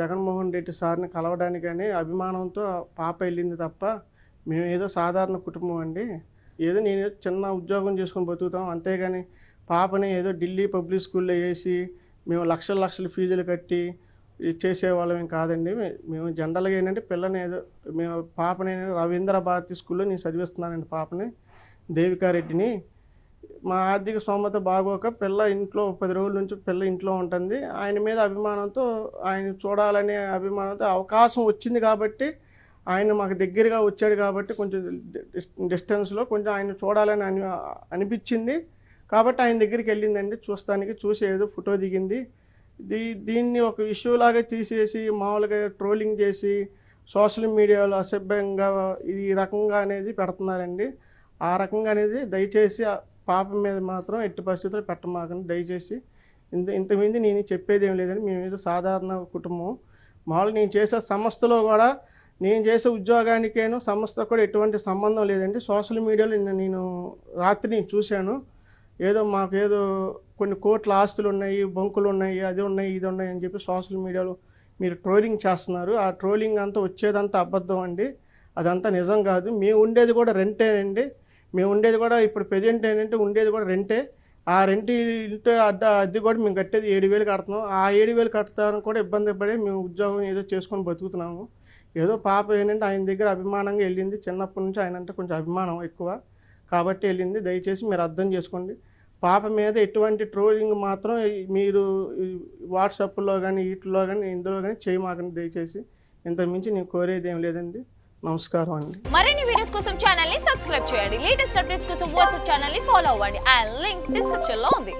జగన్మోహన్ రెడ్డి సార్ని కలవడానికని అభిమానంతో పాప వెళ్ళింది తప్ప మేము ఏదో సాధారణ కుటుంబం అండి. ఏదో నేను చిన్న ఉద్యోగం చేసుకొని బతుకుతాం. అంతేగాని పాపని ఏదో ఢిల్లీ పబ్లిక్ స్కూల్లో వేసి మేము లక్షల లక్షల ఫీజులు కట్టి చేసేవాళ్ళం కాదండి. మేము జనరల్గా ఏంటంటే పిల్లని ఏదో మేము పాపని రవీంద్ర భారతి స్కూల్లో నేను చదివిస్తున్నానండి పాపని, దేవికారెడ్డిని. మా ఆర్థిక స్తోమత బాగోక పిల్ల ఇంట్లో 10 రోజుల నుంచి పిల్ల ఇంట్లో ఉంటుంది. ఆయన మీద అభిమానంతో ఆయన చూడాలనే అభిమానంతో అవకాశం వచ్చింది కాబట్టి ఆయన మాకు దగ్గరగా వచ్చాడు కాబట్టి కొంచెం డిస్టెన్స్లో కొంచెం ఆయన చూడాలని అనిపించింది కాబట్టి ఆయన దగ్గరికి వెళ్ళిందండి చూస్తానికి. చూసి ఏదో ఫోటో దిగింది. దీన్ని ఒక ఇష్యూ లాగా తీసేసి మామూలుగా ట్రోలింగ్ చేసి సోషల్ మీడియాలో అసభ్యంగా ఈ రకంగా అనేది పెడుతున్నారండి. ఆ రకంగా అనేది దయచేసి పాప మీద మాత్రం ఎట్టి పరిస్థితుల్లో పెట్టమాకండి దయచేసి. ఇంతకుమించి నేను చెప్పేది ఏం లేదండి. మేము ఏదో సాధారణ కుటుంబం. మామూలు నేను చేసే సంస్థలో కూడా నేను చేసే ఉద్యోగానికేను సంస్థ కూడా ఎటువంటి సంబంధం లేదండి. సోషల్ మీడియాలో నేను రాత్రి నేను చూశాను. ఏదో మాకు ఏదో కొన్ని కోట్ల ఆస్తులు ఉన్నాయి, బంకులు ఉన్నాయి, అది ఉన్నాయి, ఇది ఉన్నాయి అని చెప్పి సోషల్ మీడియాలో మీరు ట్రోలింగ్ చేస్తున్నారు. ఆ ట్రోలింగ్ అంతా వచ్చేదంతా అబద్ధం అండి. అదంతా నిజం కాదు. మేము ఉండేది కూడా రెంటేనండి. మేము ఉండేది కూడా ఇప్పుడు ప్రజెంట్ ఏంటంటే ఉండేది కూడా రెంటే. ఆ రెంట్ ఇంటి అద్దె కూడా మేము కట్టేది 7,000 కడుతున్నాం. ఆ 7,000 కట్టడానికి కూడా ఇబ్బంది పడి మేము ఉద్యోగం ఏదో చేసుకొని బతుకుతున్నాము. ఏదో పాప ఏంటంటే ఆయన దగ్గర అభిమానంగా వెళ్ళింది. చిన్నప్పటి నుంచి ఆయన అంటే కొంచెం అభిమానం ఎక్కువ కాబట్టి వెళ్ళింది. దయచేసి మీరు అర్థం చేసుకోండి. పాప మీద ఎటువంటి ట్రోలింగ్ మాత్రం మీరు వాట్సాప్లో కానీ వీటిలో కానీ ఇందులో కానీ చేయమాకండి దయచేసి. ఇంతకుమించి నేను కోరేది ఏం లేదండి. నమస్కారం అండి. మరిన్ని వీడియోస్ కోసం ఛానల్ ని సబ్స్క్రైబ్ చేయండి. లేటెస్ట్ అప్డేట్స్ కోసం వాట్సాప్ ఛానల్ ని ఫాలో అవ్వండి. ఆ లింక్ డిస్క్రిప్షన్ లో ఉంది.